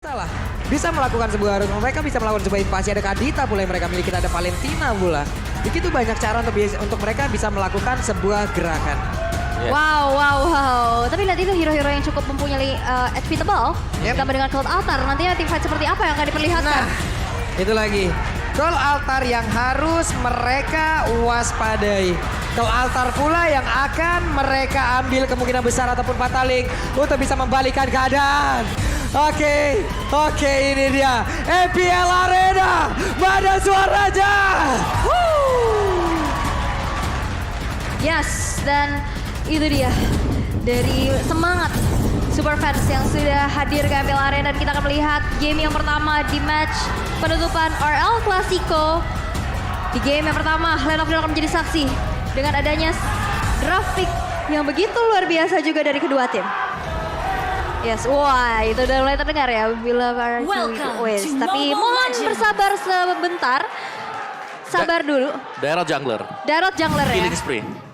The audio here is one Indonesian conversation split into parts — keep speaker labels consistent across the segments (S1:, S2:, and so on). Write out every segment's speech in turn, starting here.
S1: Salah. Bisa melakukan sebuah, mereka bisa melakukan sebuah invasi. Ada Kadita pula yang mereka miliki, ada Valentina pula. Begitu banyak cara untuk mereka bisa melakukan sebuah gerakan.
S2: Yeah.
S3: Wow. Tapi lihat itu hero-hero yang cukup mempunyai HP tebal. Ditambah dengan Cold Altar. Nantinya teamfight seperti apa yang akan diperlihatkan?
S1: Nah, itu lagi. Cold Altar yang harus mereka waspadai. Cold Altar pula yang akan mereka ambil kemungkinan besar ataupun fataling untuk bisa membalikan keadaan. Oke, ini dia. EPL Arena, Badan Suaraja.
S3: Yes, dan itu dia dari semangat super fans yang sudah hadir ke EPL Arena, dan kita akan melihat game yang pertama di match penutupan RL Clasico. Di game yang pertama, Land of Dawn akan menjadi saksi dengan adanya draft pick yang begitu luar biasa juga dari kedua tim. Yes, wah itu udah mulai terdengar ya bila para wes. Tapi mohon bersabar sebentar. Sabar dulu.
S2: Daerah jungler.
S3: Daerah jungler ya.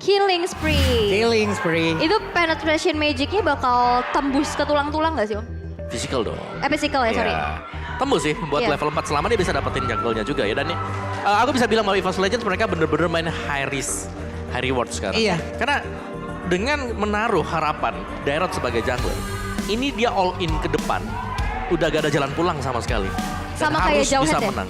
S2: Killing spree.
S1: Killing spree.
S3: Itu penetration magicnya bakal tembus ke tulang-tulang gak sih Om?
S2: Physical dong.
S3: Physical ya, sorry.
S2: Ya. Tembus sih buat
S3: Iya.
S2: level 4 selama dia bisa dapetin jungle-nya juga ya. Dan aku bisa bilang bahwa EVOS Legends mereka bener-bener main high risk, high reward sekarang.
S1: Iya.
S2: Karena dengan menaruh harapan Dairot sebagai jungler, ini dia all in ke depan. Udah gak ada jalan pulang sama sekali. Dan
S3: Sama kayak
S2: harus
S3: Jauhead
S2: bisa
S3: ya?
S2: menang.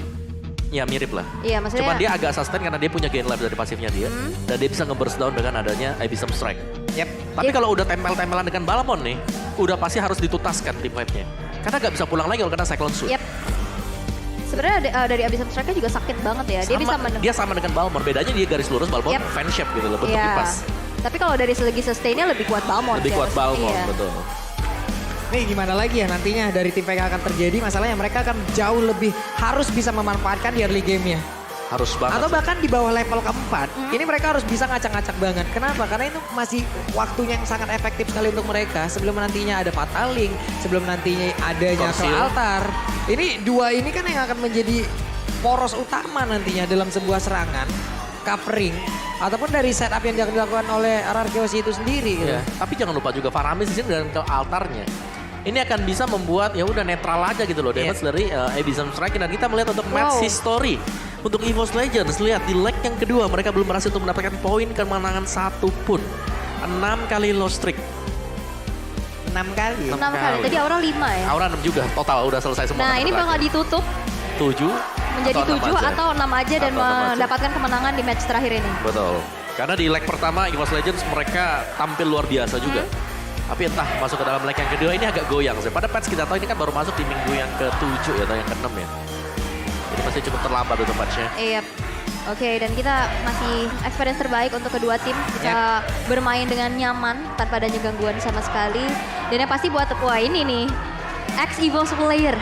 S2: Ya mirip lah.
S3: Iya, maksudnya.
S2: Cuman dia agak sustain karena dia punya gain life dari pasifnya dia. Dan dia bisa nge-burst down dengan adanya Abyssal Strike.
S1: Yep.
S2: Tapi kalau udah tempel-tempelan dengan Balmond nih, udah pasti harus ditutaskan tim fight-nya. Karena gak bisa pulang lagi kalau kena Cyclone Sword.
S3: Yep. Sebenarnya dari Abyssal Strike juga sakit banget ya. Dia bisa
S2: Dia sama dengan Balmond, bedanya dia garis lurus, Balmond
S3: Yep.
S2: fan shape gitu loh, bentuk
S3: Iya.
S2: kipas.
S3: Tapi kalau dari segi sustainnya lebih kuat Balmond.
S2: Lebih
S3: ya.
S2: kuat Balmond,
S3: Iya.
S2: betul.
S1: Nih gimana lagi ya nantinya dari tim PK akan terjadi, masalahnya mereka akan jauh lebih harus bisa memanfaatkan di early game-nya.
S2: Harus banget.
S1: Atau bahkan di bawah level keempat, ini mereka harus bisa ngacak-ngacak banget. Kenapa? Karena itu masih waktunya yang sangat efektif sekali untuk mereka. Sebelum nantinya ada Fataling, sebelum nantinya adanya ke
S2: Conceal.
S1: altar. Ini dua ini kan yang akan menjadi poros utama nantinya dalam sebuah serangan, covering, ataupun dari setup yang dilakukan oleh RRQC itu sendiri. Gitu.
S2: Ya, tapi jangan lupa juga Faramis di sini dengan ke altarnya. Ini akan bisa membuat ya udah netral aja gitu loh damage dari Abyssal Strike, dan kita melihat untuk match history untuk EVOS Legends. Lihat di leg yang kedua mereka belum berhasil untuk mendapatkan poin kemenangan satu pun. 6 kali low streak.
S1: 6 kali.
S3: 6 kali. Tadi Aura 5 ya.
S2: Aura 6 juga total udah selesai semua.
S3: Nah ini bakal ditutup
S2: 7
S3: menjadi 7 atau 6 aja dan
S2: Atau 6 aja.
S3: mendapatkan kemenangan di match terakhir ini.
S2: Betul. Karena di leg pertama EVOS Legends mereka tampil luar biasa juga. Tapi entah masuk ke dalam leg yang kedua ini agak goyang sih. Pada patch kita tahu ini kan baru masuk di minggu yang ke-7 ya atau yang ke-6 ya. Ini masih cukup terlambat untuk patchnya.
S3: Iya. Oke, dan kita masih experience terbaik untuk kedua tim. Bisa bermain dengan nyaman tanpa adanya gangguan sama sekali. Dan yang pasti buat wah ini nih. Ex-EVOS player.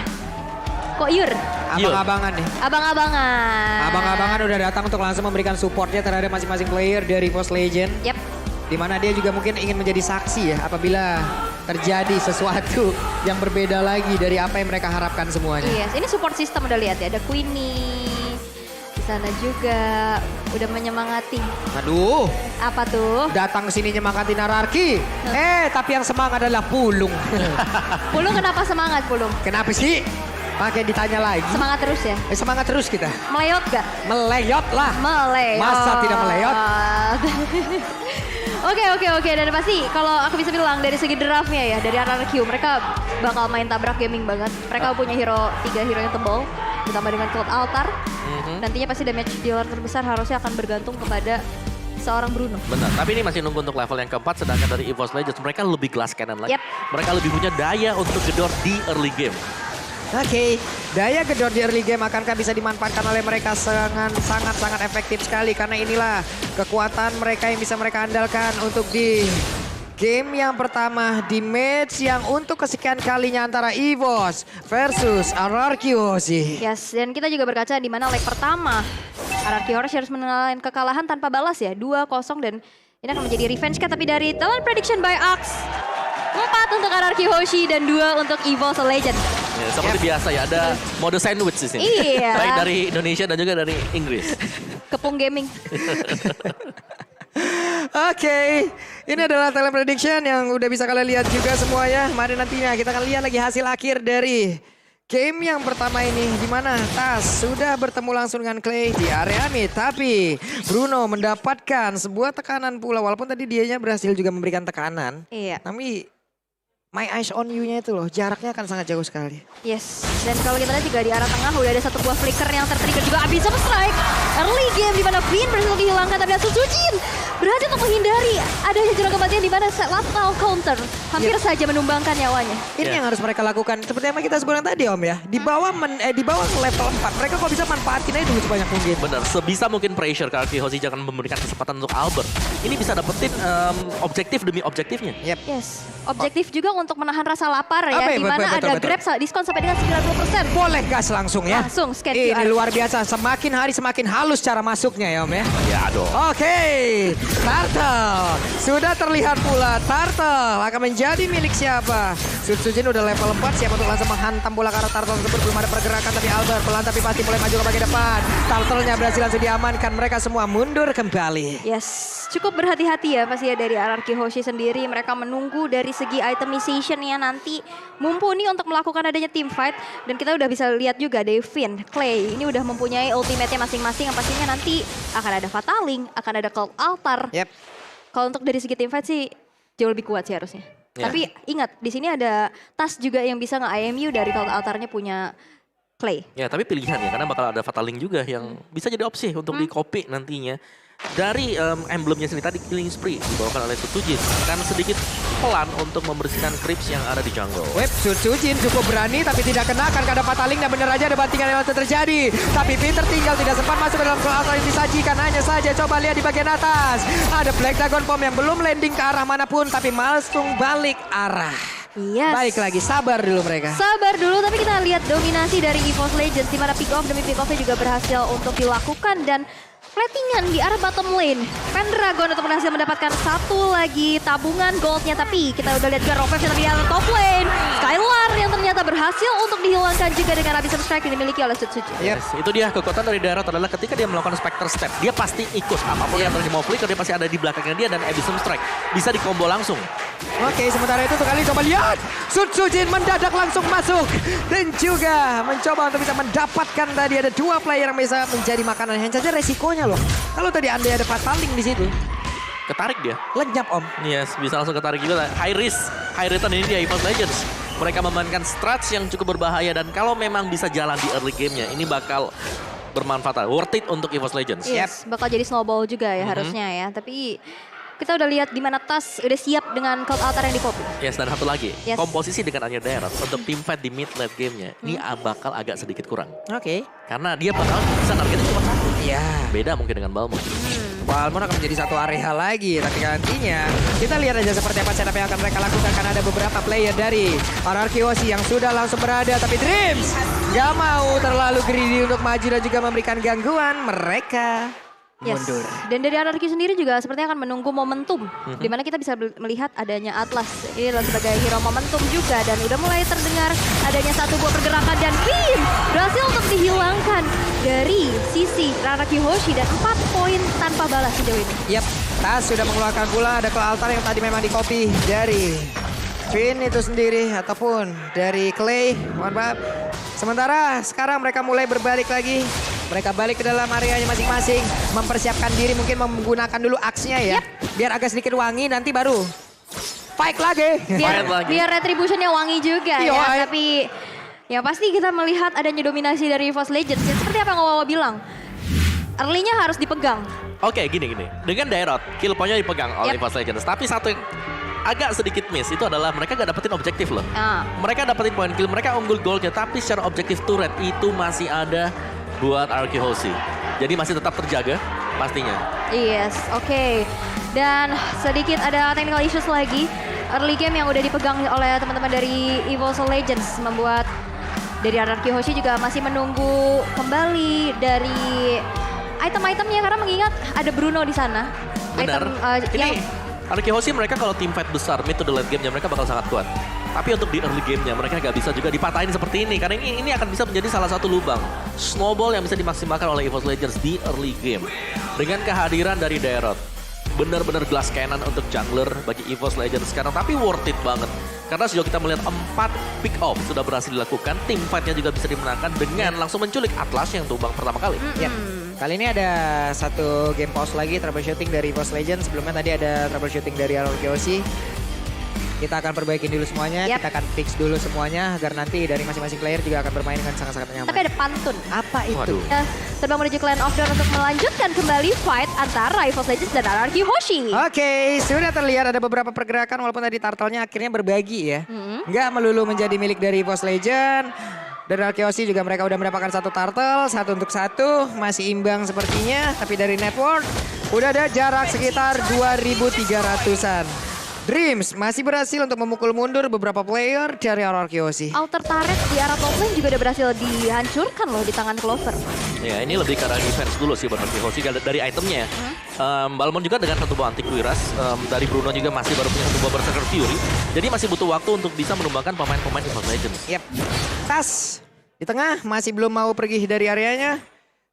S3: Kok Yur?
S1: Abang-abangan nih.
S3: Abang-abangan.
S1: Abang-abangan udah datang untuk langsung memberikan supportnya terhadap masing-masing player dari EVOS Legend.
S3: Yap.
S1: Dimana dia juga mungkin ingin menjadi saksi ya apabila terjadi sesuatu yang berbeda lagi dari apa yang mereka harapkan semuanya.
S3: Iya, ini support system udah lihat ya. Ada Queenie. Di sana juga udah menyemangati.
S1: Aduh,
S3: Apa tuh?
S1: datang ke sini nyemangatin Ararki. Tapi yang semangat adalah Pulung.
S3: Pulung kenapa semangat Pulung?
S1: Kenapa sih? Pakai ditanya lagi.
S3: Semangat terus ya?
S1: Semangat terus kita.
S3: Meleyot gak?
S1: Meleyot lah.
S3: Meleyot.
S1: Masa tidak meleyot?
S3: Oke. Dan pasti kalau aku bisa bilang dari segi draftnya ya, dari RRQ mereka bakal main tabrak gaming banget. Mereka punya 3 hero yang tebal, ditambah dengan Cold Altar. Nantinya pasti damage dealer terbesar harusnya akan bergantung kepada seorang Bruno.
S2: Benar, tapi ini masih nunggu untuk level yang keempat, sedangkan dari EVOS Legends mereka lebih glass cannon lagi.
S3: Yep.
S2: Mereka lebih punya daya untuk gedor di early game.
S1: Oke, daya gedor di early game akankah bisa dimanfaatkan oleh mereka sangat efektif sekali, karena inilah kekuatan mereka yang bisa mereka andalkan untuk di game yang pertama di match yang untuk kesekian kalinya antara EVOS versus RRQ sih.
S3: Yes, dan kita juga berkaca di mana leg pertama RRQ harus menelan kekalahan tanpa balas ya, 2-0, dan ini akan menjadi revenge tapi dari talent prediction by Axe. 4 untuk RRQ Hoshi dan 2 untuk EVOS Legend.
S2: Ya, seperti biasa ya, ada mode sandwich di sini.
S3: Iya.
S2: Baik dari Indonesia dan juga dari Inggris.
S3: Kepung gaming.
S1: Oke, ini adalah talent prediction yang udah bisa kalian lihat juga semuanya. Mari nantinya kita akan lihat lagi hasil akhir dari game yang pertama ini di mana Tas sudah bertemu langsung dengan Clay di area mid, tapi Bruno mendapatkan sebuah tekanan pula walaupun tadi dianya berhasil juga memberikan tekanan.
S3: Iya.
S1: Tapi my eyes on you-nya itu loh, jaraknya akan sangat jauh sekali.
S3: Yes, dan kalau kita lihat juga di arah tengah udah ada satu buah flicker yang tertrigger juga Abyssal Strike. Early game di mana Queen berhasil dihilangkan tapi Sujin berhasil untuk menghindari adanya jurang kematian di mana lethal counter hampir saja menumbangkan nyawanya.
S1: Ini yang harus mereka lakukan seperti yang kita sebutkan tadi Om ya. Di bawah di bawah level 4 mereka kok bisa manfaatin aja dulu sebanyak mungkin.
S2: Benar, sebisa mungkin pressure ke Arkihosi jangan memberikan kesempatan untuk Albert. Ini bisa dapetin objektif demi objektifnya.
S1: Yep.
S3: Yes, objektif juga untuk menahan rasa lapar ya,
S1: Apa ya?
S3: di mana
S1: Betul,
S3: ada
S1: betul.
S3: Grab diskon sampai dengan 90%.
S1: Boleh gas langsung ya.
S3: Langsung scan
S1: Ini
S3: QR.
S1: luar biasa, semakin hari semakin halus cara masuknya ya Om ya.
S2: Ya dong.
S1: Oke, Turtle sudah terlihat pula. Turtle akan menjadi milik siapa? Sujin udah level 4, siap untuk langsung menghantam bola ke arah Turtle tersebut. Belum ada pergerakan tapi Albert pelan tapi pasti mulai maju ke bagian depan. Turtle-nya berhasil langsung diamankan. Mereka semua mundur kembali.
S3: Yes, cukup berhati-hati ya pasti ya dari RRQ Hoshi sendiri. Mereka menunggu dari segi itemization-nya nanti mumpuni untuk melakukan adanya team fight. Dan kita udah bisa lihat juga Devin, Clay ini udah mempunyai ultimate-nya masing-masing yang pastinya nanti akan ada Fataling, akan ada Cult Altar.
S1: Yep.
S3: Kalau untuk dari segi team fight sih jauh lebih kuat sih harusnya.
S2: Ya.
S3: Tapi ingat di sini ada Tas juga yang bisa nge-IMU dari Cult Altarnya punya Clay.
S2: Ya, tapi pilihan ya, karena bakal ada Fataling juga yang bisa jadi opsi untuk di-copy nantinya. Dari emblemnya sendiri tadi, Killing Spree dibawakan oleh Sujin akan sedikit pelan untuk membersihkan creeps yang ada di jungle.
S1: Web Sujin cukup berani tapi tidak kena kan ada Fataling dan benar aja ada bantingan yang terjadi. Tapi Peter tinggal tidak sempat masuk ke dalam altar yang disajikan. Hanya saja coba lihat di bagian atas. Ada Black Dragon Bomb yang belum landing ke arah manapun tapi langsung balik arah.
S3: Yes.
S1: Balik lagi, sabar dulu mereka.
S3: Sabar dulu, tapi kita lihat dominasi dari EVOS Legends di mana pick off demi pick offnya juga berhasil untuk dilakukan dan platingan di arah bottom lane. Pendragon untuk berhasil mendapatkan satu lagi tabungan goldnya, tapi kita udah lihat juga Rovef yang di arah top lane. Skylar yang ternyata berhasil untuk dihilangkan juga dengan Abyssal Strike yang dimiliki oleh Sujin.
S1: Yep.
S2: Itu dia kekuatan dari Daerah adalah ketika dia melakukan Spectre Step, dia pasti ikut apapun yang terjadi mau flicker, dia pasti ada di belakangnya dia dan Abyssal Strike bisa dikombo langsung.
S1: Oke, sementara itu sekali coba lihat. Sujin mendadak langsung masuk. Dan juga mencoba untuk bisa mendapatkan tadi ada dua player yang bisa menjadi makanan. Hanya saja resikonya loh. Kalau tadi andai ada Fataling di situ,
S2: Ketarik dia.
S1: lenyap Om.
S2: Yes, bisa langsung ketarik juga. High risk, high return ini dia EVOS Legends. Mereka memainkan strats yang cukup berbahaya dan kalau memang bisa jalan di early game-nya, ini bakal bermanfaat. Worth it untuk EVOS Legends.
S3: Yes, bakal jadi snowball juga ya harusnya ya. Tapi kita udah lihat di mana Tas udah siap dengan Cult Altar yang di-copy.
S2: Yes, dan satu lagi.
S3: Yes.
S2: Komposisi dengan Anya Daerah untuk team fight di mid late game-nya, ini bakal agak sedikit kurang.
S1: Oke.
S2: Karena dia bakal bisa targetnya cuma satu.
S1: Ya.
S2: Beda mungkin dengan Balmond.
S1: Balmond akan menjadi satu area lagi. Tapi nantinya kita lihat aja seperti apa setup yang akan mereka lakukan. Karena ada beberapa player dari RRQ Hoshi yang sudah langsung berada. Tapi Dreams gak mau terlalu greedy untuk maju dan juga memberikan gangguan. Mereka
S3: Yes.
S1: mundur.
S3: Dan dari RRQ sendiri juga sepertinya akan menunggu momentum. Di mana kita bisa melihat adanya Atlas. Ini adalah sebagai hero momentum juga. Dan udah mulai terdengar adanya satu buah pergerakan. Dan Queen berhasil untuk dihilangkan dari sisi RRQ Hoshi. Dan 4 poin tanpa balas sejauh ini.
S1: Yap, Tas sudah mengeluarkan pula ada Cult Altar yang tadi memang di-copy dari Finn itu sendiri ataupun dari Clay. Mohon maaf. Sementara sekarang mereka mulai berbalik lagi. Mereka balik ke dalam areanya masing-masing. Mempersiapkan diri mungkin menggunakan dulu axe-nya ya. Biar agak sedikit wangi nanti baru fight lagi.
S3: Biar,
S2: Fight lagi.
S3: biar retributionnya wangi juga
S1: Iya,
S3: ya. Tapi ya pasti kita melihat adanya dominasi dari EVOS Legends. Ya, seperti apa yang Wawa bilang. Early-nya harus dipegang.
S2: Oke, gini. Dengan Daerah, kill point-nya dipegang oleh
S3: Yep.
S2: EVOS Legends. Tapi satu yang agak sedikit miss itu adalah mereka gak dapetin objektif loh.
S3: Ah.
S2: Mereka dapetin poin kill, mereka unggul goldnya. Tapi secara objektif turret itu masih ada buat RRQ Hoshi. Jadi masih tetap terjaga pastinya.
S3: Yes, oke. Dan sedikit ada technical issues lagi. Early game yang udah dipegang oleh teman-teman dari EVOS Legends membuat dari RRQ Hoshi juga masih menunggu kembali dari item-itemnya karena mengingat ada Bruno di sana.
S2: Benar.
S3: Yang
S2: Ini RRQ Hoshi mereka kalau team fight besar mid to the late game-nya mereka bakal sangat kuat. Tapi untuk di early game-nya mereka nggak bisa juga dipatahin seperti ini. Karena ini akan bisa menjadi salah satu lubang snowball yang bisa dimaksimalkan oleh EVOS Legends di early game. Dengan kehadiran dari Daerah. benar-benar glass cannon untuk jungler bagi EVOS Legends sekarang. Tapi worth it banget. Karena sejauh kita melihat 4 pick off sudah berhasil dilakukan. Tim fight-nya juga bisa dimenangkan dengan langsung menculik Atlas yang tumbang pertama kali.
S1: Yap. Kali ini ada satu game pause lagi troubleshooting dari EVOS Legends. Sebelumnya tadi ada troubleshooting dari RRQC. Kita akan perbaikin dulu semuanya, kita akan fix dulu semuanya agar nanti dari masing-masing player juga akan bermain dengan sangat-sangat nyaman.
S3: Tapi ada pantun.
S1: Apa itu?
S2: Waduh.
S3: Terbang menuju ke Land of Dawn untuk melanjutkan kembali fight antara EVOS Legends dan RRQ Hoshi.
S1: Oke, sudah terlihat ada beberapa pergerakan walaupun tadi turtle-nya akhirnya berbagi ya. Nggak melulu menjadi milik dari EVOS Legends. Dan RRQ juga mereka udah mendapatkan satu turtle, 1 untuk 1. Masih imbang sepertinya, tapi dari network udah ada jarak sekitar 2.300-an. Dreams masih berhasil untuk memukul mundur beberapa player dari RRQ.
S3: Outer turret di arah top lane juga udah berhasil dihancurkan loh di tangan Clover.
S2: Ya ini lebih ke arah defense dulu sih buat Hoshi dari itemnya. Balmond juga dengan satu buah anti kuiras. Dari Bruno juga masih baru punya satu buah Berserker Fury. Jadi masih butuh waktu untuk bisa menumbangkan pemain-pemain EVOS Legends.
S1: Yap. Tas di tengah masih belum mau pergi dari areanya.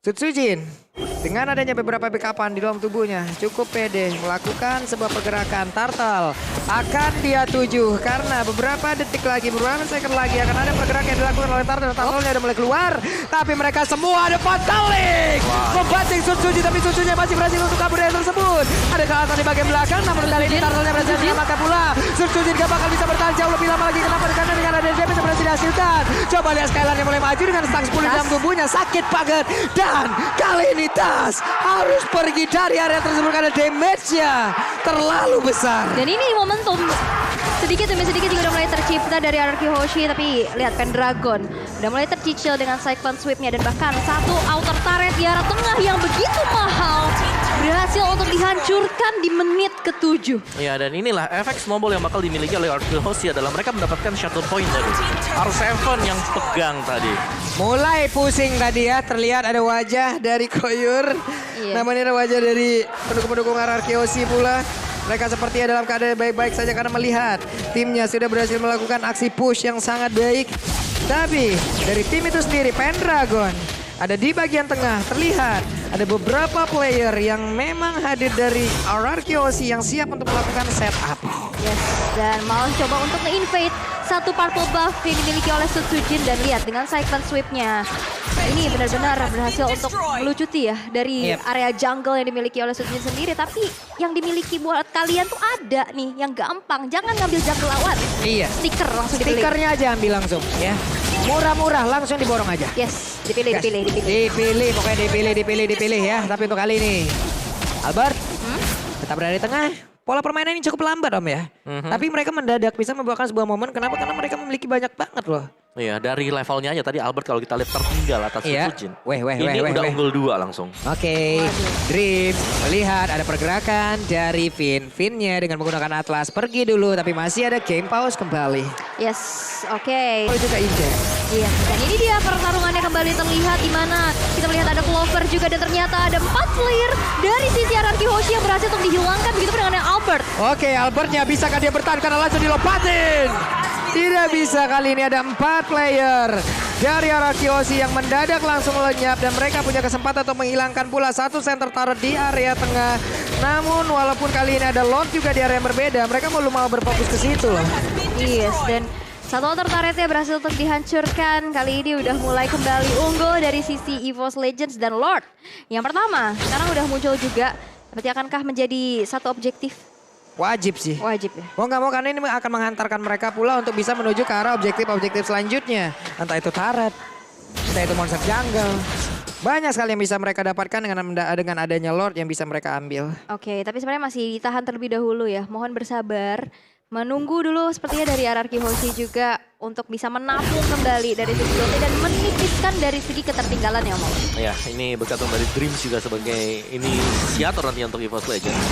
S1: Sutsujin dengan adanya beberapa backupan di dalam tubuhnya cukup pede melakukan sebuah pergerakan. Turtle akan dia tuju karena beberapa detik lagi, beberapa second lagi akan ada pergerakan yang dilakukan oleh Turtle. Turtle-nya udah mulai keluar, tapi mereka semua ada Fatalik membanting Sutsujin, tapi Sutsujin masih berhasil untuk kabur dari tersebut. Ada kealasan di bagian belakang, namun kali ini Turtle-nya berhasil menyelamatkan pula. Sutsujin gak bakal bisa bertahan jauh lebih lama lagi. Kenapa? Karena dengan ada damage yang berhasil dihasilkan. Coba lihat Skylar yang mulai maju dengan stang 10 di dalam tubuhnya, sakit banget. Dan kali ini Tas harus pergi dari area tersebut karena damage-nya terlalu besar.
S3: Dan ini momentum sedikit demi sedikit juga udah mulai tercipta dari RRQ Hoshi. Tapi lihat Pendragon udah mulai tercicil dengan Cyclone Sweep-nya. Dan bahkan satu outer turret di arah tengah yang begitu mahal berhasil untuk dihancurkan di menit ke-7.
S2: Ya dan inilah efek snowball yang bakal dimiliki oleh RRQ Hoshi adalah mereka mendapatkan shuttle point dari R7 yang pegang tadi.
S1: Mulai pusing tadi ya, terlihat ada wajah dari Koyur.
S3: Iya.
S1: Namun ini ada wajah dari pendukung-pendukung RRQ pula. Mereka sepertinya dalam keadaan baik-baik saja karena melihat timnya sudah berhasil melakukan aksi push yang sangat baik. Tapi dari tim itu sendiri, Pendragon ada di bagian tengah, terlihat ada beberapa player yang memang hadir dari RRQ yang siap untuk melakukan setup.
S3: Yes, dan malah coba untuk nge-invade satu purple buff yang dimiliki oleh Sutsujin. Dan lihat dengan Cyclone Sweep-nya. Ini benar-benar berhasil untuk melucuti ya dari area jungle yang dimiliki oleh Sutsujin sendiri. Tapi yang dimiliki buat kalian tuh ada nih yang gampang. Jangan ngambil jungle lawan.
S1: Iya.
S3: Stiker langsung dipilih.
S1: Stikernya aja ambil langsung ya. Murah-murah langsung diborong aja.
S3: Yes, dipilih.
S1: Pokoknya dipilih ya. Tapi untuk kali ini Albert tetap berada di tengah. Pola permainan ini cukup lambat Om ya. Tapi mereka mendadak bisa membawakan sebuah momen. Kenapa? Karena mereka memiliki banyak banget loh.
S2: Iya dari levelnya aja tadi Albert kalau kita lihat tertinggal atas Sutsujin. Ini udah unggul 2 langsung.
S1: Oke, Dreams melihat ada pergerakan dari Finnya dengan menggunakan Atlas. Pergi dulu tapi masih ada game pause kembali.
S3: Yes, oke.
S1: Oh juga Inja.
S3: Iya, dan ini dia pertarungannya kembali terlihat di mana kita melihat ada Clover juga dan ternyata ada 4 player dari sisi RRQ Hoshi yang berhasil untuk dihilangkan begitu pun dengan Albert.
S1: Oke, Albertnya bisakah dia bertahan karena langsung dilompatin? Tidak bisa, kali ini ada 4 player dari RRQ yang mendadak langsung lenyap dan mereka punya kesempatan untuk menghilangkan pula satu center turret di area tengah. Namun walaupun kali ini ada Lord juga di area yang berbeda, mereka belum mau berfokus ke situ loh.
S3: Yes, dan satu outer turretnya berhasil untuk dihancurkan. Kali ini udah mulai kembali unggul dari sisi EVOS Legends dan Lord. Yang pertama, sekarang udah muncul juga. Berarti akankah menjadi satu objektif?
S1: Wajib sih.
S3: Wajib ya.
S1: Mau nggak mau karena ini akan menghantarkan mereka pula untuk bisa menuju ke arah objektif-objektif selanjutnya. Entah itu turret, entah itu monster jungle. Banyak sekali yang bisa mereka dapatkan dengan adanya Lord yang bisa mereka ambil.
S3: Oke, tapi sebenarnya masih ditahan terlebih dahulu ya. Mohon bersabar. Menunggu dulu sepertinya dari RRQ Hoshi juga untuk bisa menampung kembali dari segi gold dan menipiskan dari segi ketertinggalan ya Om.
S2: Ya ini bergantung dari Dreams juga sebagai inisiator nanti untuk EVOS Legends.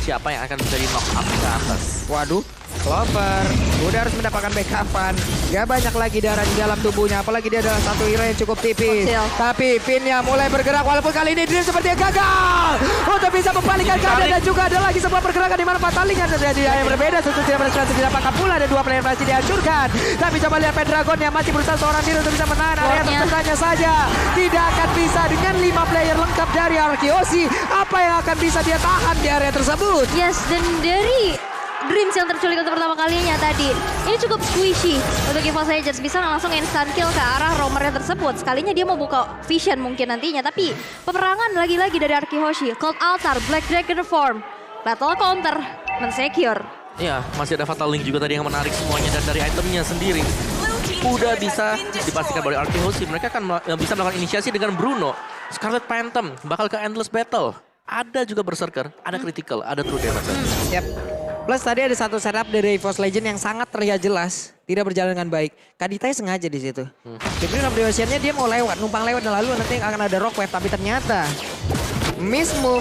S2: Siapa yang akan menjadi knock up ke atas.
S1: Waduh, Clover udah harus mendapatkan backupan. Gak banyak lagi darah di dalam tubuhnya. Apalagi dia adalah satu hero yang cukup tipis.
S3: Kecil.
S1: Tapi pinnya mulai bergerak walaupun kali ini Dream sepertinya gagal. Untuk bisa membalikkan keadaan dan juga ada lagi sebuah pergerakan di mana Pataling yang terjadi yang berbeda. Tentu tidak berhasil didapatkan pula. Ada 2 player masih dihancurkan. Tapi coba lihat Pendragon yang masih berusaha seorang diri untuk bisa menahan area
S3: Lordnya.
S1: tertengahnya saja. Tidak akan bisa dengan 5 player lengkap dari Arkeosi. Apa yang akan bisa dia tahan di area tersebut?
S3: Yes, dan dari Dreams yang terculik untuk pertama kalinya tadi. Ini cukup squishy untuk EVOS Legends. Bisa langsung instant kill ke arah roamernya tersebut. Sekalinya dia mau buka vision mungkin nantinya. Tapi peperangan lagi-lagi dari Arkehoshi. Cold Altar, Black Dragon Form. Battle counter, mensecure.
S2: Iya, masih ada Fatal Link juga tadi yang menarik semuanya. Dan dari itemnya sendiri, udah bisa dipastikan oleh Arkehoshi. Mereka akan bisa melakukan inisiasi dengan Bruno. Scarlet Phantom bakal ke Endless Battle. Ada juga Berserker, ada Critical, ada True Damage.
S1: Yap. Plus tadi ada satu setup dari EVOS Legend yang sangat terlihat jelas. Tidak berjalan dengan baik. Kaditanya sengaja di situ. Jadi dalam Ocean-nya dia mau lewat, numpang lewat dan lalu nanti akan ada rock wave. Tapi ternyata miss move,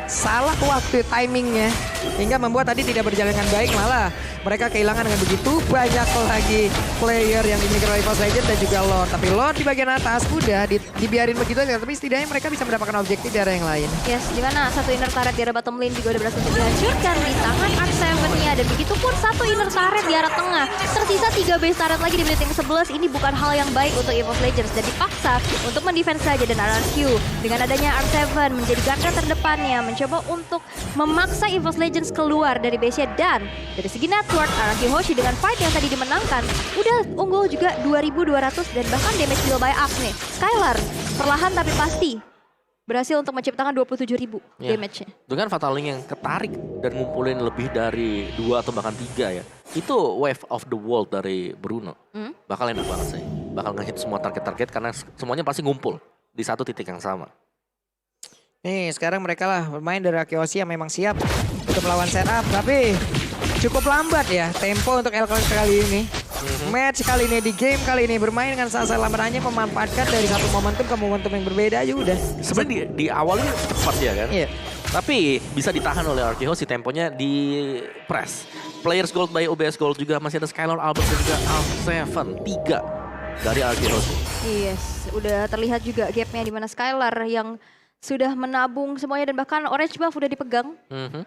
S1: salah waktu timingnya. Hingga membuat tadi tidak berjalan dengan baik, malah mereka kehilangan dengan begitu banyak lagi player yang dimiliki oleh EVOS Legend dan juga Lord. Tapi Lord di bagian atas udah dibiarin begitu aja, tapi setidaknya mereka bisa mendapatkan objektif dari arah yang lain.
S3: Yes, di mana satu inner turret di arah bottom lane juga udah berhasil dihancurkan di tangan Arc7-nya. Dan begitu pun satu inner turret di arah tengah. Tersisa 3 base turret lagi di menit yang 11. Ini bukan hal yang baik untuk EVOS Legends. Dan dipaksa untuk mendefense saja dan RRQ. Dengan adanya Arc7 menjadi garda terdepannya. Mencoba untuk memaksa EVOS Legends keluar dari base-nya. Dan dari segi network, Arkehoshi dengan fight yang tadi dimenangkan. Udah unggul juga 2200 dan bahkan damage deal by Axe nih. Skylar perlahan tapi pasti berhasil untuk menciptakan 27.000 damage-nya.
S2: Dengan Fatal Link yang ketarik dan ngumpulin lebih dari 2 atau bahkan 3 ya. Itu wave of the world dari Bruno. Bakal enak banget sih. Bakal nge-hit semua target-target karena semuanya pasti ngumpul di satu titik yang sama.
S1: Nih sekarang mereka lah bermain dari Arkeosi yang memang siap untuk melawan setup. Tapi cukup lambat ya tempo untuk L kali ini. Match kali ini, di game kali ini bermain dengan sangat lambat, hanya memanfaatkan dari satu momentum ke momentum yang berbeda aja udah.
S2: Sebenarnya di awal ini cepat ya kan.
S1: Iya.
S2: Tapi bisa ditahan oleh Arkehoshi, temponya di press. Players Gold by OBS Gold juga masih ada Skylar, Albert dan juga Alp7. 3 dari Arkehoshi.
S3: Yes, udah terlihat juga gapnya di mana Skylar yang sudah menabung semuanya dan bahkan orange buff udah dipegang.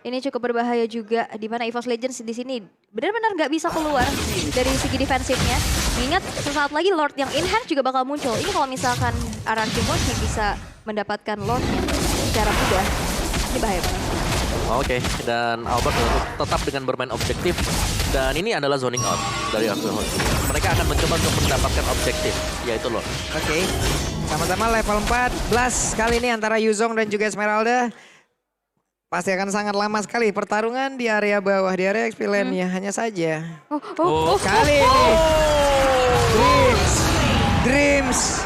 S3: Ini cukup berbahaya juga di mana EVOS Legends di sini benar-benar nggak bisa keluar dari segi defensifnya. Mengingat sesaat lagi Lord yang in hand juga bakal muncul. Ini kalau misalkan Arkehoshi bisa mendapatkan Lordnya secara mudah, ini bahaya banget.
S2: Oke, dan Albert tetap dengan bermain objektif. Dan ini adalah zoning out dari Arkehoshi. Mereka akan mencoba untuk mendapatkan objektif, yaitu Lord.
S1: Oke. Sama-sama level 14 kali ini antara Yuzong dan juga Esmeralda. Pasti akan sangat lama sekali pertarungan di area bawah, di area XP lane-nya. Hanya saja kali ini Dreams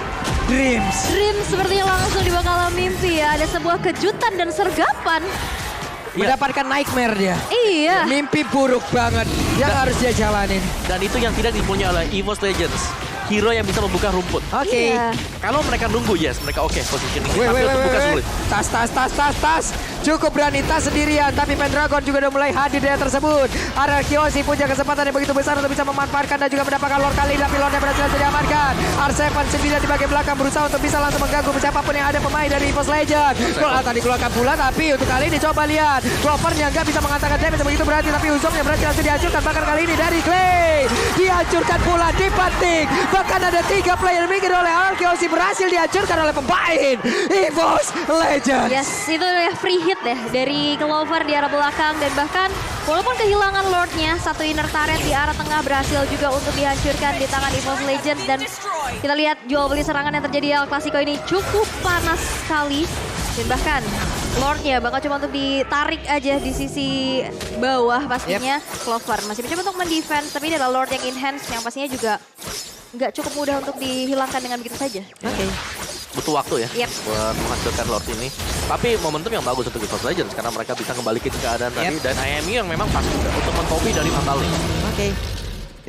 S3: sepertinya langsung dibakal mimpi ya. Ada sebuah kejutan dan sergapan.
S1: mendapatkan nightmare dia.
S3: Iya.
S1: Mimpi buruk banget yang harus dia jalanin.
S2: Dan itu yang tidak dipunyai oleh EVOS Legends. Hero yang bisa membuka rumput.
S1: Oke.
S3: Iya.
S2: Kalau mereka nunggu, yes, mereka oke positioning.
S1: Weh,
S2: Tapi untuk buka sulit.
S1: Tas. Cukup berani tas sendirian. Tapi Pendragon juga udah mulai hadir di area tersebut. Arkeosi punya kesempatan yang begitu besar untuk bisa memanfaatkan dan juga mendapatkan Lord kali ini. Tapi Lordnya berhasil diamankan. R7 sendirian di bagian belakang berusaha untuk bisa langsung mengganggu siapapun yang ada pemain dari EVOS Legends. Gol tadi dikeluarkan pula, tapi untuk kali ini coba lihat. Clovernya nggak bisa mengatakan damage begitu berarti. Tapi Uzongnya berhasil langsung dihancurkan. Bahkan kali ini dari Clay. Dihancurkan pula, dipetik. Bahkan ada 3 player mikir oleh Arkeosi berhasil dihancurkan oleh pemain EVOS Legends.
S3: Yes, itu ya free hit deh dari Clover di arah belakang. Dan bahkan walaupun kehilangan Lordnya, satu inner turret di arah tengah berhasil juga untuk dihancurkan di tangan EVOS Legends. Dan kita lihat jual beli serangan yang terjadi di El Clasico ini cukup panas sekali. Dan bahkan Lordnya bakal cuma untuk ditarik aja di sisi bawah pastinya. Clover masih mencoba untuk mendefense, tapi ini adalah Lord yang enhance yang pastinya juga nggak cukup mudah untuk dihilangkan dengan begitu saja.
S2: Oke. Butuh waktu ya buat menghancurkan Lord ini. Tapi momentum yang bagus untuk EVOS Legends karena mereka bisa kembali ke keadaan tadi. Dan IMU yang memang pas untuk mengcopy dari Fatal Link.
S1: Oke.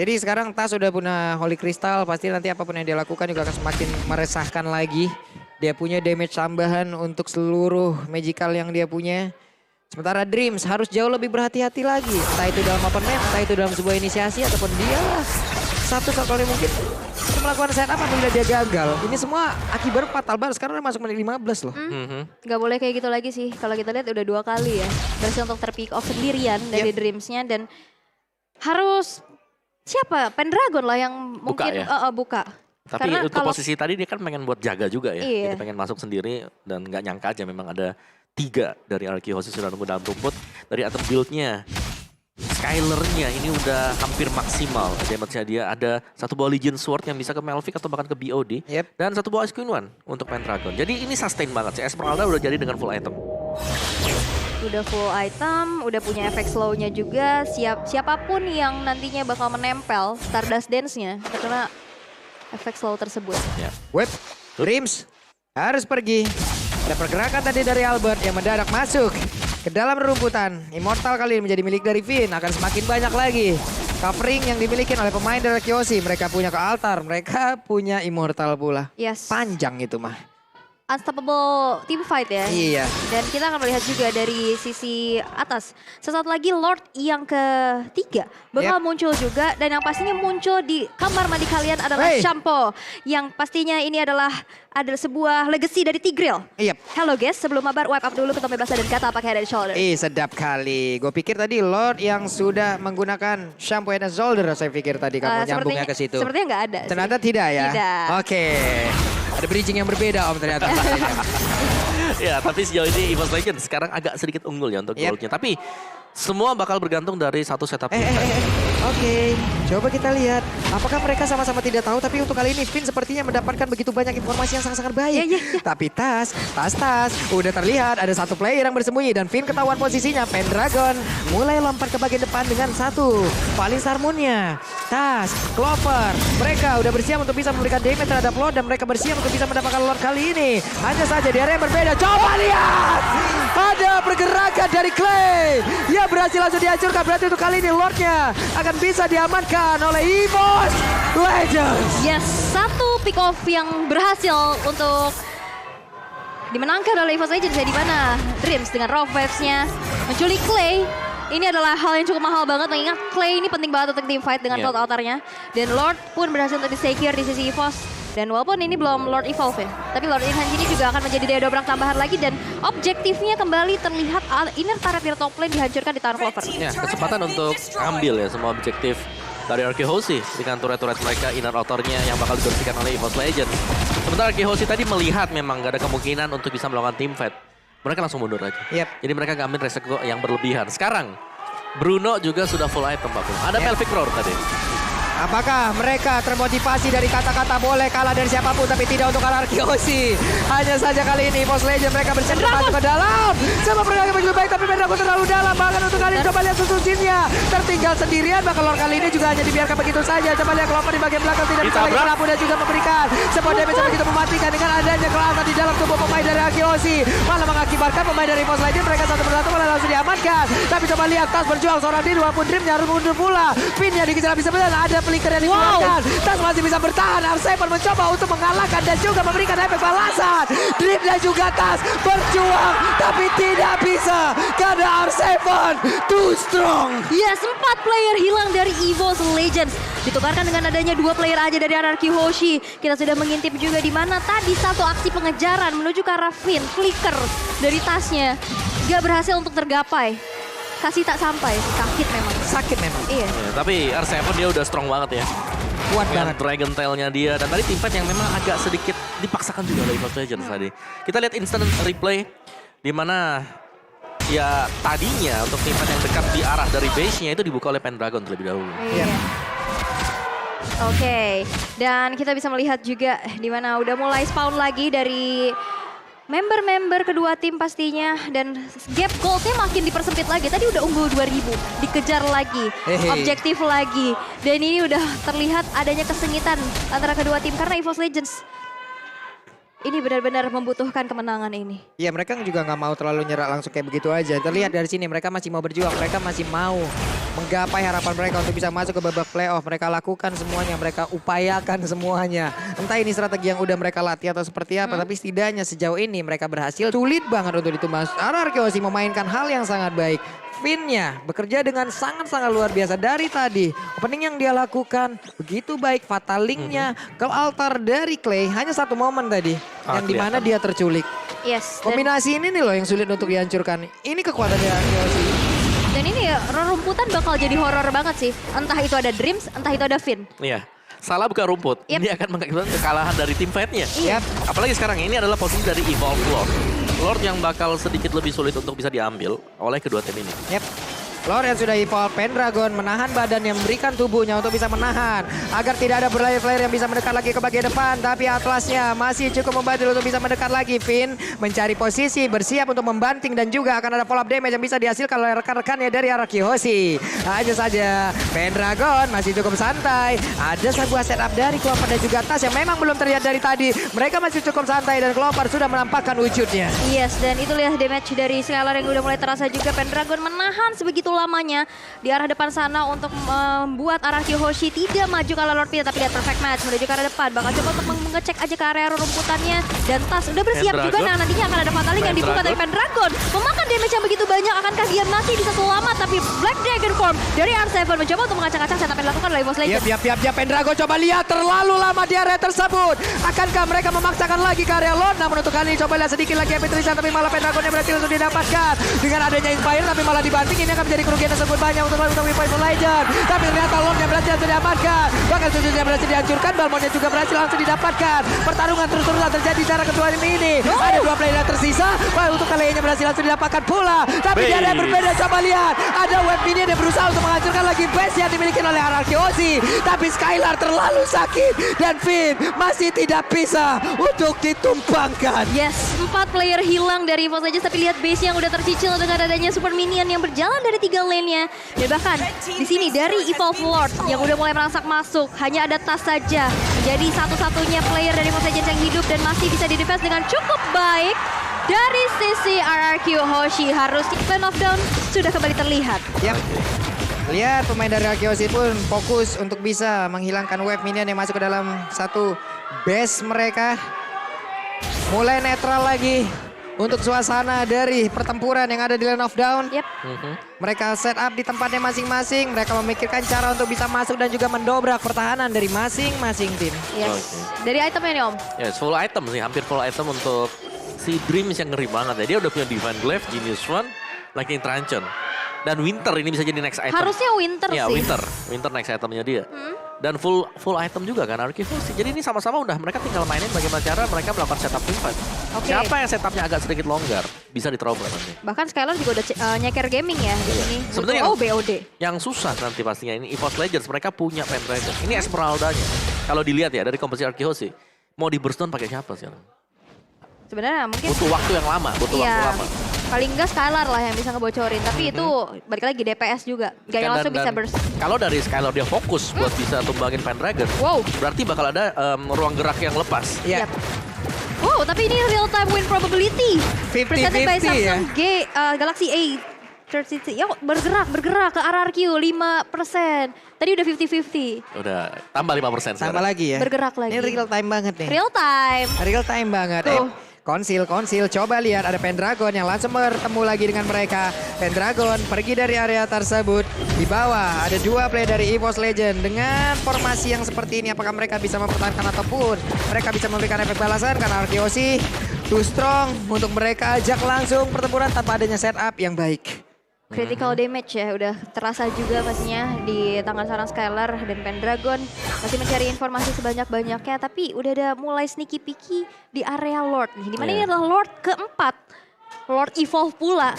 S1: Jadi sekarang Tas sudah punya Holy Crystal, pasti nanti apapun yang dia lakukan juga akan semakin meresahkan lagi. Dia punya damage tambahan untuk seluruh magical yang dia punya. Sementara Dreams harus jauh lebih berhati-hati lagi. Entah itu dalam open map, entah itu dalam sebuah inisiasi ataupun dia satu kali mungkin melakukan setup apabila dia gagal. Ini semua akibat fatal banget. Sekarang udah masuk menit 15 loh.
S3: Gak boleh kayak gitu lagi sih. Kalau kita lihat udah 2 kali ya. Berhasil untuk terpick off sendirian dari Dreamsnya. Dan harus siapa? Pendragon lah yang
S2: Buka
S3: mungkin
S2: ya?
S3: buka.
S2: Tapi
S3: Karena
S2: untuk
S3: kalau-
S2: posisi tadi dia kan pengen buat jaga juga ya.
S3: Iya.
S2: Dia pengen masuk sendiri dan nggak nyangka aja memang ada 3 dari Arky Hoshi sudah nunggu dalam rumput. Dari item build-nya, Skyler-nya ini udah hampir maksimal. Damage-nya dia ada 1 buah Legion Sword yang bisa ke Melvic atau bahkan ke BOD.
S1: Yep.
S2: Dan 1 buah Ice Queen One untuk Pendragon. Jadi ini sustain banget sih. Esmeralda udah jadi dengan full item.
S3: Udah full item, udah punya efek slow-nya juga. Siapapun yang nantinya bakal menempel Stardust Dance-nya karena efek slow tersebut.
S2: Ya.
S1: Web, Dreams harus pergi. Ada pergerakan tadi dari Albert yang mendadak masuk ke dalam rumputan. Immortal kali ini menjadi milik dari Finn. Akan semakin banyak lagi covering yang dimiliki oleh pemain dari Kyoshi. Mereka punya ke altar, mereka punya Immortal pula.
S3: Yes.
S1: Panjang itu mah.
S3: Unstoppable team fight ya.
S1: Iya.
S3: Dan kita akan melihat juga dari sisi atas. Sesaat lagi Lord yang ketiga bakal muncul juga. Dan yang pastinya muncul di kamar mandi kalian adalah Shampoo. Yang pastinya ini adalah sebuah legacy dari Tigreal.
S1: Iya.
S3: Halo guys, sebelum mabar wipe up dulu ketemu basah dan kata pakai head and shoulder.
S1: Sedap kali. Gue pikir tadi Lord yang sudah menggunakan shampoo and shoulder. Saya pikir tadi kamu nyambungnya ke situ.
S3: Sepertinya nggak ada.
S1: Ternyata tidak ya?
S3: Tidak.
S1: Oke. Ada bridging yang berbeda Om ternyata.
S2: Ya, tapi sejauh ini EVOS Legends sekarang agak sedikit unggul ya untuk goldnya. Tapi semua bakal bergantung dari satu setup.
S1: Oke, coba kita lihat. Apakah mereka sama-sama tidak tahu, tapi untuk kali ini Finn sepertinya mendapatkan begitu banyak informasi yang sangat-sangat baik. Tapi Tas, udah terlihat ada 1 player yang bersembunyi dan Finn ketahuan posisinya. Pendragon mulai lompat ke bagian depan dengan 1 Valisar Moon-nya. Tas, Clover, mereka udah bersiap untuk bisa memberikan damage terhadap Lord dan mereka bersiap untuk bisa mendapatkan Lord kali ini. Hanya saja di area yang berbeda. Coba lihat! Ada pergerakan dari Clay. Dia berhasil langsung dihancurkan. Berarti untuk kali ini Lordnya akan bisa diamankan oleh EVOS Legends.
S3: Yes, 1 pick off yang berhasil untuk dimenangkan oleh EVOS Legends ya, di mana Dreams dengan raw vibes-nya menculik Clay. Ini adalah hal yang cukup mahal banget mengingat Clay ini penting banget untuk team fight dengan Cloud Altar-nya. Dan Lord pun berhasil untuk di-secure di sisi EVOS. Dan walaupun ini belum Lord Evolve ya, tapi Lord Enhance ini juga akan menjadi daya dobrak tambahan lagi dan objektifnya kembali terlihat inner turret di top lane dihancurkan di tangan Clover.
S2: Ya, kesempatan untuk ambil ya semua objektif dari Arky Hoshi dengan turret-turret mereka, inner outer-nya yang bakal dibersihkan oleh EVOS Legends. Sementara Arky Hoshi tadi melihat memang gak ada kemungkinan untuk bisa melakukan team fight. Mereka langsung mundur aja. Jadi mereka gak ambil resiko yang berlebihan. Sekarang Bruno juga sudah full item Pak Bung. Ada Melvic Roar tadi.
S1: Apakah mereka termotivasi dari kata-kata boleh kalah dari siapapun tapi tidak untuk Arky Hoshi? Hanya saja kali ini EVOS Legends mereka bersiap masuk ke dalam. Sama pergerakan begitu baik tapi Pendragon terlalu dalam. Bahkan untuk kali ini coba lihat susunnya. Tertinggal sendirian bahkan Lord kali ini juga hanya dibiarkan begitu saja. Coba lihat Clover di bagian belakang tidak bisa lagi merapu dan juga memberikan sebuah damage yang begitu mematikan dengan adanya kelihatan di dalam tubuh pemain dari Arky Hoshi. Malah mengakibatkan pemain dari EVOS Legends mereka satu persatu malah langsung diamankan. Tapi coba lihat Tas berjuang seorang diri walaupun Dream harus mundur pula. Finn yang dikejar habis sebenarnya ada flicker yang dikeluarkan. Tas masih bisa bertahan. R7 mencoba untuk mengalahkan dan juga memberikan efek balasan. Dream dan juga Tas berjuang tapi tidak bisa karena R7 too strong.
S3: Yes, 4 player hilang dari EVOS Legends. Ditukarkan dengan adanya 2 player aja dari Arky Hoshi. Kita sudah mengintip juga di mana tadi satu aksi pengejaran menuju ke arah Finn. Flicker dari tasnya gak berhasil untuk tergapai. Kasih tak sampai, sakit memang.
S1: Sakit memang.
S3: Iya.
S2: Ya, tapi R7 dia udah strong banget ya.
S1: Kuat
S2: Dengan
S1: banget.
S2: Dragon Tail-nya dia. Dan tadi team fight yang memang agak sedikit dipaksakan juga oleh EVOS Legends tadi. Kita lihat instant replay. Di mana ya tadinya untuk tim fight yang dekat di arah dari base-nya itu dibuka oleh Pendragon terlebih dahulu.
S3: Iya. Oke, dan kita bisa melihat juga di mana udah mulai spawn lagi dari member-member kedua tim pastinya. Dan gap goldnya makin dipersempit lagi. Tadi udah unggul 2000, dikejar lagi, objektif lagi. Dan ini udah terlihat adanya kesengitan antara kedua tim karena EVOS Legends ini benar-benar membutuhkan kemenangan ini.
S1: Iya, mereka juga nggak mau terlalu nyerah langsung kayak begitu aja. Terlihat dari sini mereka masih mau berjuang, mereka masih mau menggapai harapan mereka untuk bisa masuk ke babak playoff. Mereka lakukan semuanya, mereka upayakan semuanya. Entah ini strategi yang udah mereka latih atau seperti apa, tapi setidaknya sejauh ini mereka berhasil. Sulit banget untuk ditumbas. RRQ Oshi memainkan hal yang sangat baik. Finnya bekerja dengan sangat-sangat luar biasa dari tadi. Opening yang dia lakukan begitu baik. Fatal Link-nya ke altar dari Clay hanya satu momen tadi. Yang dimana dia terculik.
S3: Yes.
S1: Kombinasi ini nih loh yang sulit untuk dihancurkan. Ini kekuatan dari RRQ Oshi.
S3: Dan ini rerumputan bakal jadi horor banget sih. Entah itu ada Dreams, entah itu ada Finn.
S2: Iya. Salah bukan rumput.
S3: Yep.
S2: Ini akan mengakibatkan kekalahan dari tim fight-nya.
S3: Iya.
S2: Apalagi sekarang ini adalah posisi dari Evolve Lord. Lord yang bakal sedikit lebih sulit untuk bisa diambil oleh kedua tim ini.
S1: Yep. Lord yang sudah evolve, Pendragon menahan badan yang memberikan tubuhnya untuk bisa menahan. Agar tidak ada player-player yang bisa mendekat lagi ke bagian depan. Tapi Atlasnya masih cukup membantu untuk bisa mendekat lagi. Finn mencari posisi, bersiap untuk membanting. Dan juga akan ada follow-up damage yang bisa dihasilkan oleh rekan-rekannya dari RRQ Oshi. Hanya saja Pendragon masih cukup santai. Ada sebuah setup dari Clover dan juga Tas yang memang belum terlihat dari tadi. Mereka masih cukup santai dan Clover sudah menampakkan wujudnya.
S3: Yes, dan itu lihat damage dari Skylar yang udah mulai terasa juga. Pendragon menahan sebegitu lamanya di arah depan sana untuk membuat RRQ Oshi tidak maju ke arah Lord Peter, tapi lihat perfect match menuju ke arah depan. Bakal coba untuk mengecek aja ke area rumputannya dan Tas udah bersiap juga. Nah, nantinya akan ada Fatal Link yang dibuka dari Pendragon. Memakan damage yang begitu banyak, akankah dia masih bisa selamat? Tapi Black Dragon Form dari R7 mencoba untuk mengacak-acak setup yang dilakukan oleh Evo's Legends.
S1: Yap, Pendragon coba lihat terlalu lama di area tersebut. Akankah mereka memaksakan lagi ke area Lord? Namun untuk kali ini coba lihat sedikit lagi Epitrisan, tapi malah Pendragonnya berhasil untuk didapatkan. Dengan adanya Inspire tapi malah dibanting, ini akan menjadi kerugian tersebut banyak untuk Evo's Legends. Tapi ternyata Lord yang berhasil didapatkan. Bahkan Suzunya berhasil dihancurkan, Balmonnya juga berhasil langsung didapatkan. Pertarungan terus-terusan terjadi di antara kedua tim ini. Ada dua player yang tersisa. Wah, untuk kali ini berhasil langsung didapatkan pula. Tapi di area yang berbeda, coba lihat. Ada web minion yang berusaha untuk menghancurkan lagi base yang dimiliki oleh RRQ Oshi. Tapi Skylar terlalu sakit. Dan Finn masih tidak bisa untuk ditumpangkan.
S3: Yes, 4 player hilang dari Evo's Legends, tapi lihat base yang udah tercicil dengan adanya super minion yang berjalan dari 3 lane-nya. Dan bahkan di sini dari Evolve Lord yang udah mulai merangsak masuk, hanya ada Tas saja menjadi satu-satunya player dari Evo's Legends yang hidup dan masih bisa di-defense dengan cukup baik. Dari sisi RRQ Oshi, harus Plan of Down sudah kembali terlihat.
S1: Yap. Lihat pemain dari RRQ Oshi pun fokus untuk bisa menghilangkan wave minion yang masuk ke dalam satu base mereka. Mulai netral lagi untuk suasana dari pertempuran yang ada di Land of Down.
S3: Yep.
S1: Mereka set up di tempatnya masing-masing. Mereka memikirkan cara untuk bisa masuk dan juga mendobrak pertahanan dari masing-masing tim.
S3: Yes. Dari itemnya nih Om.
S2: Ya, full item sih, hampir full item untuk si Dreams yang ngeri banget ya. Dia udah punya Divine Glaive, Genius One, Lightning Truncheon. Dan Winter ini bisa jadi next item.
S3: Harusnya Winter
S2: ya,
S3: sih.
S2: Winter next itemnya dia. Dan full item juga kan RRQ Oshi. Jadi ini sama-sama udah mereka tinggal mainin bagaimana cara mereka melakukan setup tim fight.
S3: Oke.
S2: Siapa yang setupnya agak sedikit longgar bisa diterobos nanti.
S3: Bahkan Skylar juga udah nyeker gaming ya di sini.
S2: Sebenarnya
S3: BOD.
S2: Yang susah nanti pastinya ini Evo's Legends, mereka punya Pendragon. Ini Esmeralda-nya. Kalau dilihat ya dari komposisi RRQ Oshi, mau di burst down pakai siapa sih?
S3: Sebenarnya mungkin
S2: Butuh waktu yang lama, waktu lama.
S3: paling enggak Skylar lah yang bisa ngebocorin. Tapi itu balik lagi DPS juga. Gak yang langsung bisa burst.
S2: Kalau dari Skylar dia fokus buat bisa tumbangin Pendragon,
S3: Wow.
S2: berarti bakal ada ruang gerak yang lepas.
S1: Iya.
S3: Yap. Wow, tapi ini real time win probability.
S1: 50-50
S3: Presented by
S1: ya.
S3: Samsung Galaxy A. Yo, bergerak ke RRQ 5%. Tadi udah 50-50.
S2: Udah tambah 5%
S1: Sama
S2: sekarang.
S1: lagi ya.
S3: Bergerak lagi.
S1: Ini real time banget nih.
S3: Real time.
S1: Real time banget.
S3: Tuh.
S1: Konsil. Coba lihat ada Pendragon yang langsung bertemu lagi dengan mereka. Pendragon pergi dari area tersebut. Di bawah ada dua player dari Evo's Legends. Dengan formasi yang seperti ini, apakah mereka bisa mempertahankan ataupun mereka bisa memberikan efek balasan? Karena RRQ Oshi too strong untuk mereka ajak langsung pertempuran tanpa adanya setup yang baik.
S3: Critical damage ya udah terasa juga pastinya di tangan seorang Skylar dan Pendragon masih mencari informasi sebanyak-banyaknya, tapi udah ada mulai sneaky peeky di area Lord nih. Dimana ini adalah Lord keempat, Lord Evolve pula.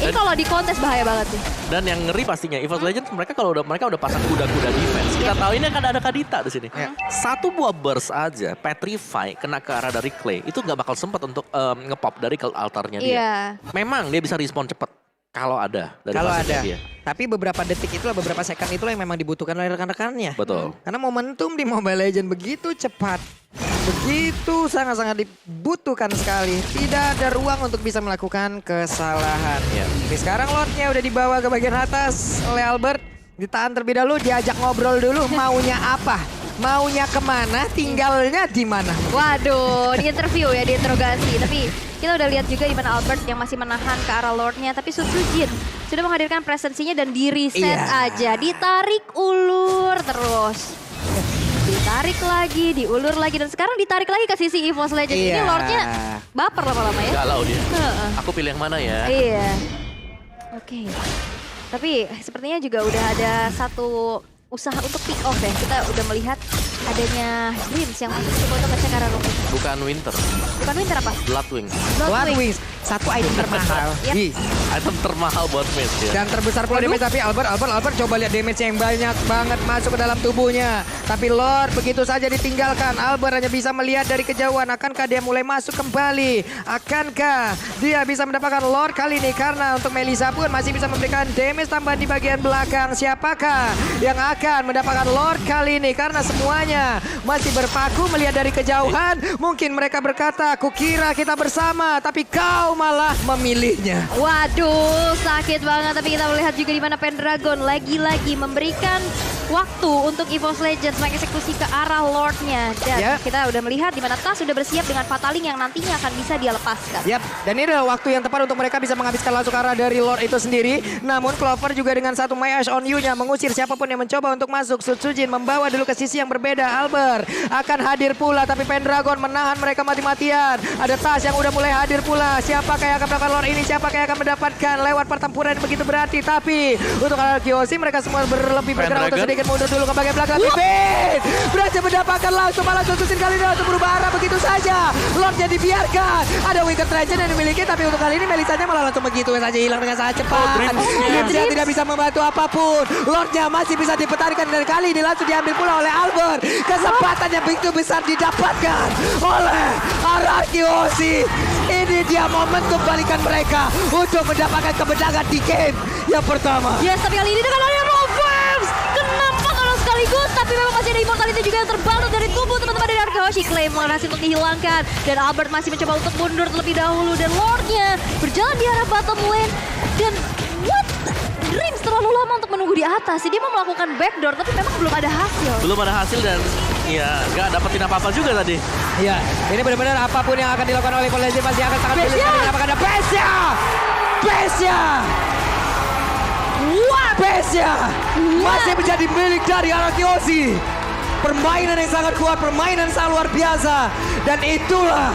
S3: Ini kalau di kontes bahaya banget nih.
S2: Dan yang ngeri pastinya Evo's Legends mereka udah pasang kuda-kuda defense. Kita tahu ini akan ada Kadita di sini. Satu buah burst aja, Petrify kena ke arah dari Clay itu nggak bakal sempat untuk ngepop dari altarnya dia.
S3: Iya.
S2: Memang dia bisa respon cepat. Kalau ada dari
S1: Kalau
S2: masuknya
S1: ada.
S2: dia.
S1: Tapi beberapa detik itulah, beberapa second itulah yang memang dibutuhkan oleh rekan-rekannya.
S2: Betul.
S1: Karena momentum di Mobile Legends begitu cepat. Begitu sangat-sangat dibutuhkan sekali. Tidak ada ruang untuk bisa melakukan kesalahan.
S2: Ya.
S1: Oke, sekarang Lordnya udah dibawa ke bagian atas oleh Albert. Ditahan terlebih dahulu, diajak ngobrol dulu maunya apa. Maunya kemana, tinggalnya di mana.
S3: Waduh, di interview ya, diinterogasi. Tapi kita udah lihat juga di mana Albert yang masih menahan ke arah Lordnya. Tapi Sutsujin sudah menghadirkan presensinya dan di reset
S1: Iya.
S3: aja. Ditarik ulur terus. Ditarik lagi, diulur lagi. Dan sekarang ditarik lagi ke sisi EVOS Legends. Ini
S1: Iya.
S3: Lordnya baper lama-lama ya.
S2: Galau dia.
S3: Heeh.
S2: Aku pilih yang mana ya?
S3: Iya. Oke. Tapi sepertinya juga udah ada satu usaha untuk pick off ya. Kita udah melihat adanya Dreams yang masuk coba untuk ngecek arah rumput.
S2: Bukan Winter,
S3: Bukan Winter apa?
S2: Bloodwing.
S1: Bloodwings, satu item termahal.
S3: Yap.
S1: Ih,
S2: Item termahal buat match ya.
S1: dan terbesar pula damage, tapi Albert coba lihat damage yang banyak banget masuk ke dalam tubuhnya. Tapi Lord begitu saja ditinggalkan. Albert hanya bisa melihat dari kejauhan. Akankah dia mulai masuk kembali? Akankah dia bisa mendapatkan Lord kali ini? Karena untuk Melissa pun masih bisa memberikan damage tambahan di bagian belakang. Siapakah yang akan mendapatkan Lord kali ini? Karena semuanya masih berpaku melihat dari kejauhan. Mungkin mereka berkata, kukira kita bersama, tapi kau malah memilihnya.
S3: Waduh, sakit banget. Tapi kita melihat juga di mana Pendragon lagi-lagi memberikan waktu untuk EVOS Legends mengeksekusi ke arah Lordnya. Dan
S1: Ya.
S3: kita udah melihat di mana Tas sudah bersiap dengan Fataling yang nantinya akan bisa dia lepaskan.
S1: Yap, dan ini adalah waktu yang tepat untuk mereka bisa menghabiskan langsung arah dari Lord itu sendiri. Namun Clover juga dengan satu My Eyes on You-nya mengusir siapapun yang mencoba untuk masuk. Sutsujin membawa dulu ke sisi yang berbeda. Albert akan hadir pula, tapi Pendragon menahan mereka mati-matian. Ada Tas yang udah mulai hadir pula. Siapakah yang akan mendapatkan Lord ini? Siapakah yang akan mendapatkan lewat pertempuran yang begitu berarti? Tapi untuk arah Kyoshi mereka semua lebih bergerak untuk
S2: Pendragon.
S1: sedikit mundur dulu ke bagian belakang. Tapi Finn berhasil mendapatkan langsung, malah Sutsujin kali ini langsung berubah arah begitu saja. Lordnya dibiarkan. Ada Wicked Legend yang dimiliki, tapi untuk kali ini Melisanya malah langsung begitu saja hilang dengan sangat cepat. Dreamsnya tidak bisa membantu apapun. Lordnya masih bisa dipertahankan, dan kali ini langsung diambil pula oleh Albert. Kesempatan yang begitu besar didapatkan oleh Arakiyoshi. Ini dia momentum balikan mereka untuk mendapatkan kemenangan di game yang pertama.
S3: Yes, tapi kali ini dengan adanya Rovers. Kenapa kalau sekaligus? Tapi memang masih ada Immortality juga yang terbalut dari tubuh teman-teman dari Arakiyoshi. Claim berhasil untuk dihilangkan. Dan Albert masih mencoba untuk mundur terlebih dahulu. Dan Lordnya berjalan di arah bottom lane. Dan what? Dreams terlalu lama untuk menunggu di atas. Dia mau melakukan backdoor tapi memang belum ada hasil.
S2: Belum ada hasil dan ya nggak dapetin apa-apa juga tadi.
S1: Iya, ini benar-benar apapun yang akan dilakukan oleh Legend pasti akan sangat sulit sekali mendapatkan ada Besya! Besya! Wah, Besya! Masih menjadi milik dari Arakiyoshi. Permainan yang sangat kuat, permainan sangat luar biasa. Dan itulah